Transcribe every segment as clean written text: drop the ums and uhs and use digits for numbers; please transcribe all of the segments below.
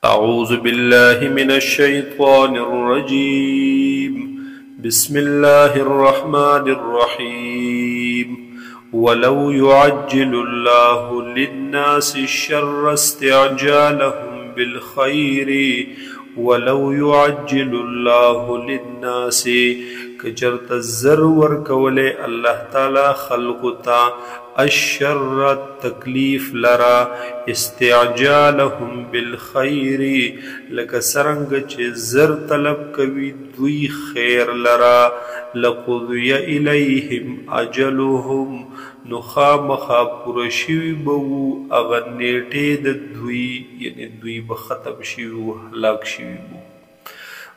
أعوذ بالله من الشيطان الرجيم بسم الله الرحمن الرحيم ولو يعجل الله للناس الشر استعجالهم بالخير ولو يعجل الله للناس کچرت الزر ورکوله الله تعالی خلقتا الشر تکلیف لرا استعجالهم بالخير لکه سرنگ چه زر طلب کوي دوی خیر لرا لقضي إليهم أجلهم نخامخا پرشوی بو اغنیٹی د دوی یعنی دوی بختم شوی هلاک شوی بو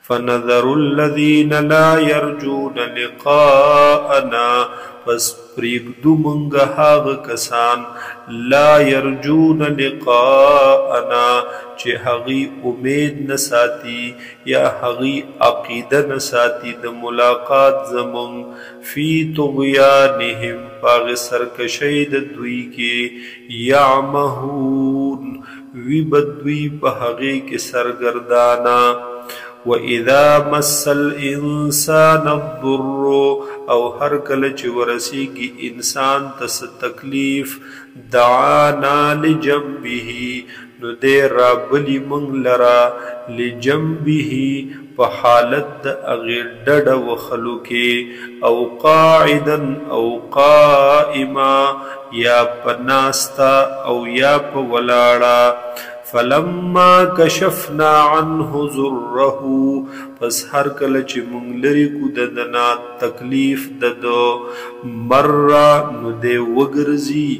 فنذر الذين لا يرجون لقاءنا پس پریگدو منگا هاغ کسان لا يرجون لقاءنا چه هغی امید نساتی یا هغی عقیده نساتی د ملاقات زمون فی طغیانهم پاغ سرکشی د دوی کی یعمهون وی بدوی پا هغی کی سرگردانا وَإِذَا مَسَّ الْإِنسَانَ الضُّرُّ او هر کله چې ورسیږي انسان ته تکلیف دعانا لجنبه نو دې رابلی مونږ لرا لجنبه په حالت د هغې ډډه وخلو کې او قاعدا او قائما یا په ناستا او یا په ولاړه فلما کشفنا عنه ضره پس هر کله چې مونږ لرې کو ددنا تکلیف ددو مر نو دی وګرځي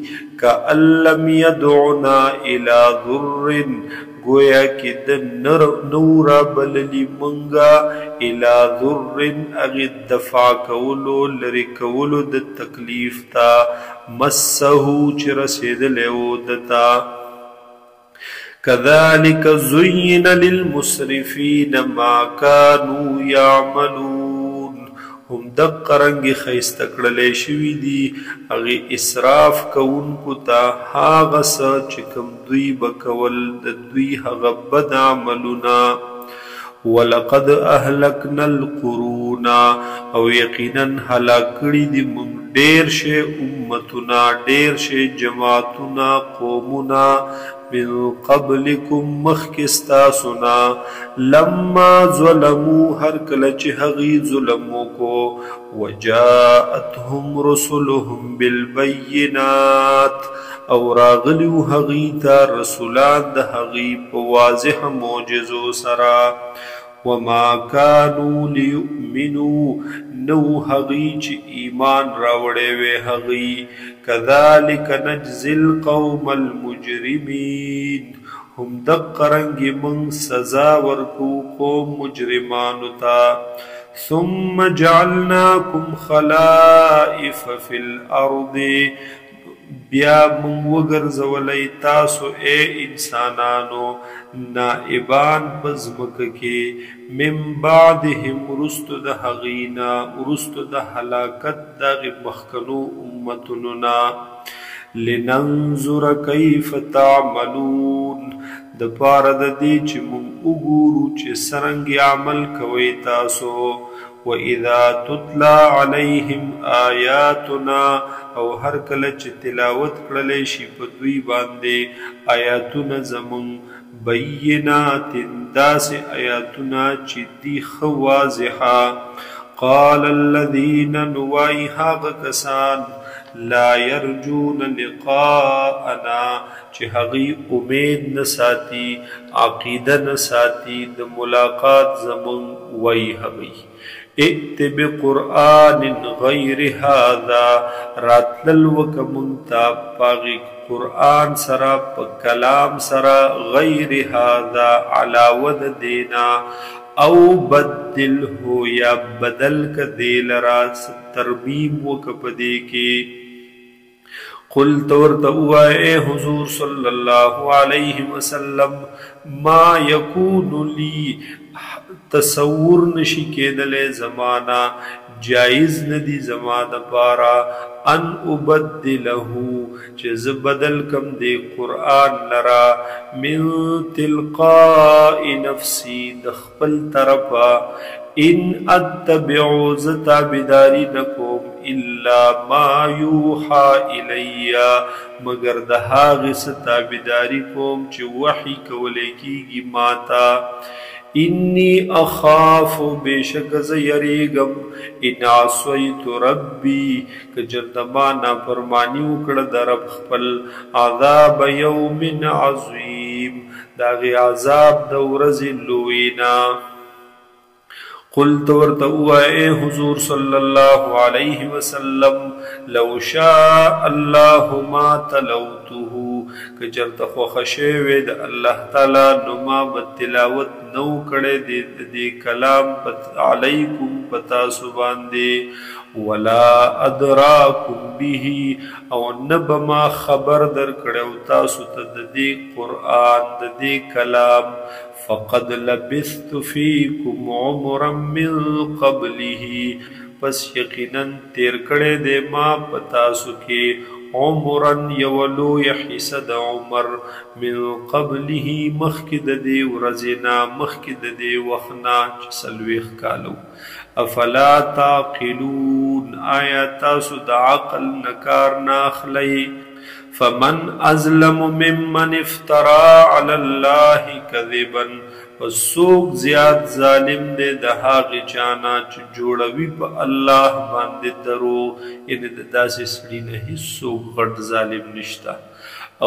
کأن لم يدعنا الى ضر گویا کې د نورا بللی مونږه الى ضر اغی دفع کولو لرې کولو د تکلیف تا مسه چې رسېدلی و دتا كذلك زين للمسرفين ما كانوا يعملون هم دقرنگ خیست کړلې شوی دی هغه اسراف کوونکو ته هغه څه چې کوم دوی بکول د دوی هغه بد عملونه ولقد اهلكنا القرون او یقینا هلاک کړي دي موږ ډېر شي امتونه ډېر شي جماعتونه قومونه من قبلكم مخکستا سنا لما ظلموا هر کله چې هغوی ظلمو کو وجاءتهم رسلهم بالبينات او راغلیو هغوی ته رسولان د هغوی په واضح معجزو سره وما كانوا ليؤمنوا نو هغوی چې ایمان راوړی وی هغوی كذلك نجزي القوم المجرمين هم دقرنگ من سزا ورکو قوم مجرمانو تا ثم جعلناكم خلائف في الارض بیا من وگرزولی تاسو اے انسانانو نائبان بزمک کے من بعدهم رست د حغینا رست د حلاکت دا مخکنو امتننا لننظر کیف تعملون د پاره د دې چې موږ وګورو چې څرنګه عمل کوي تاسو وَإِذَا تُتْلَى عَلَيْهِمْ آيَاتُنَا او هر کله چې تلاوت کړلی شي په دوی باندې آیاتونه زمونږ بینات داسې آیاتونه چې دي ښه واضحه قال الذین نوای هغه کسان لا يرجون لقاءنا چې هغوی امید نه ساتي عقیده نه ساتي د ملاقات زمونږ وی هغوی ائت بقرآن غیر هذا راتلل وکمونتا پاغی قرآن سرا پا کلام سرا غیر هذا علاوه دینا او بدل ہو یا بدل کا دیل راس ترمیم وکپدے کے قل تورتوا اے حضور صلی اللہ علیہ وسلم ما یکون لی تصور نشی کېدلې زمانہ جائز ندی زما دپارا ان ابدله چې ز بدل کم دی قرآن لرا من تلقاء نفسی د خپل طرفا ان اتبعو ز تابعداری نکوم الا ما یوحى الیا مگر د هغې څه تابعداري کوم چې وحی کولی کیږي ماتا انی اخاف بیشک ز یریگم ان عصیت ربی که جرتما نافرمانی وکړه د رب خپل عذاب یوم عظیم داغی عذاب د ورځې لوینا قلت ورته اے حضور صلی الله علیه وسلم لو شاء الله ما تلوته که چرته خوښه شوې د الله تعالی نو ما به تلاوت نو کړی د کلام علیکم پتا سو باندې ولا ادراکم به او نب ما خبر در کړو تاسو ته د دې قرآن د دې کلام فقد لبثت فيكم عمرا من قبله پس یقینا تیر کړی دی ما پتاسو کې عمرا یولو یحیث د عمر من قبله مخکې د دې ورځې نه مخکې د دې وخت نه چې څلوېښت کالو افلا تعقلون آیا تاسو د عقل نه کار نه اخلئ فمن ازلم ممن افترى على الله كذبا فسوق زیاد ظالم دے د هغې چانا چې جوړوي په الله باندې درو یعنی د داسې سړي نه هیڅوک غټ ظالم نشته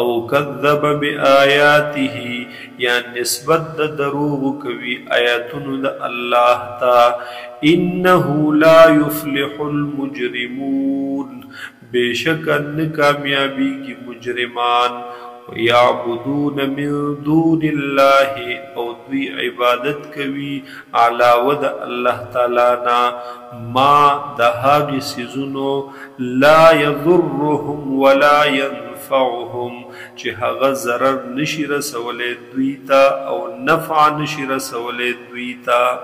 او کذب بآیاته یا نسبت د دروغ کوي آیاتونو د الله ته انه لا يفلح المجرمون بیشک ان کامیابی کی مجرمان یعبدون من دون الله او دوی عبادت کوي علاوه د الله تعالی نا ما د هغې څیزونو لا یضرهم ولا ينفعهم چې هغه ضرر نشي رسولی دوی ته او نفع نشي رسولی دوی ته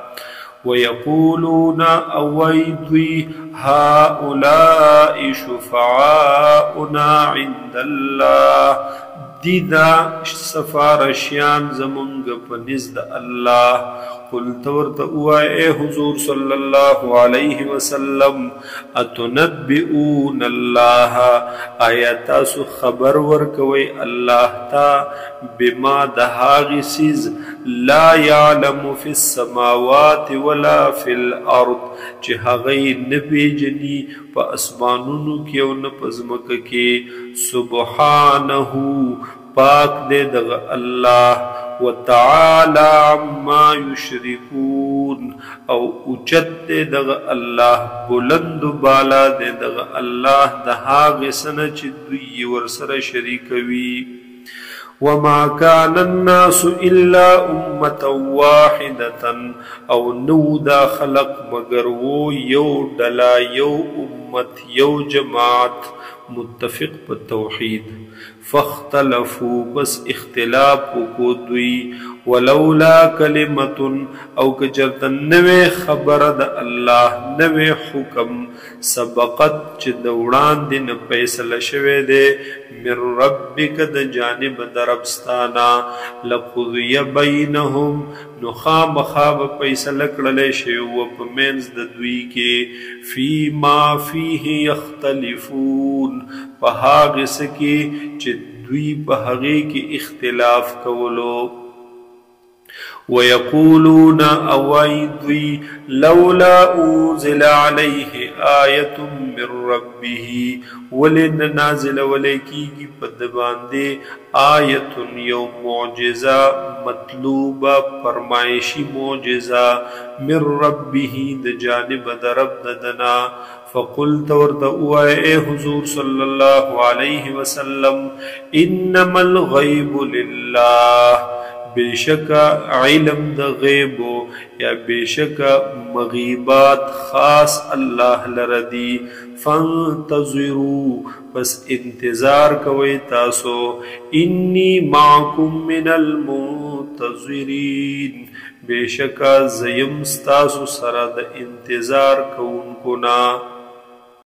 ويقولون اويدوي هؤلاء شفعاؤنا عند الله دیدا سفارشیان زمونږ په نزد الله قلت ورته اے حضور صلی الله علیه وسلم اتنبئون الله آیا تاسو خبر ورکوي الله تا بما د هغې څیز لا يعلم في السماوات ولا في الارض چې هغې نه پیژني په اسمانونو کې او نه په ځمکه کې سبحانه پاک دے دغ اللہ وتعالی عما یشرکون او اوچت دے دغ اللہ بلند بالا دے دغ اللہ دہاغ سن چی دوی ورسر شریکوی وما كان الناس الا امه واحده او نو دا خلق مگر وہ یو ڈلا یو امت یو جماعت متفق په توحید فاختلفوا بس اختلاف کو دوی ولولا کلمت او کچرت نوے خبر د الله نوے حکم سبقت چې دوڑان دن فیصله شوه دے من ربک د جانب دربستانا لقضی بینهم نخام خواب فیصله کړل شی و په منځ د دوی کې فی ما فیه یختلفون په هغه سکی چې دوی په هغه کې اختلاف کولو ويقولون اويدوي لولا انزل عليه آية من ربه ولن نازل ولكي پد باندې آیت یو معجزہ مطلوبہ فرمائشی معجزہ من ربه د جانب د رب ددنا فقلت ورد اے حضور صلی اللہ علیہ وسلم انما الغیب للہ بیشک علم د غیبو یا بیشک مغیبات خاص اللہ لردی فانتظروا بس انتظار کوئی تاسو انی معکم من المنتظرین بیشک زیم ستاسو سره د انتظار کون کوونکو نه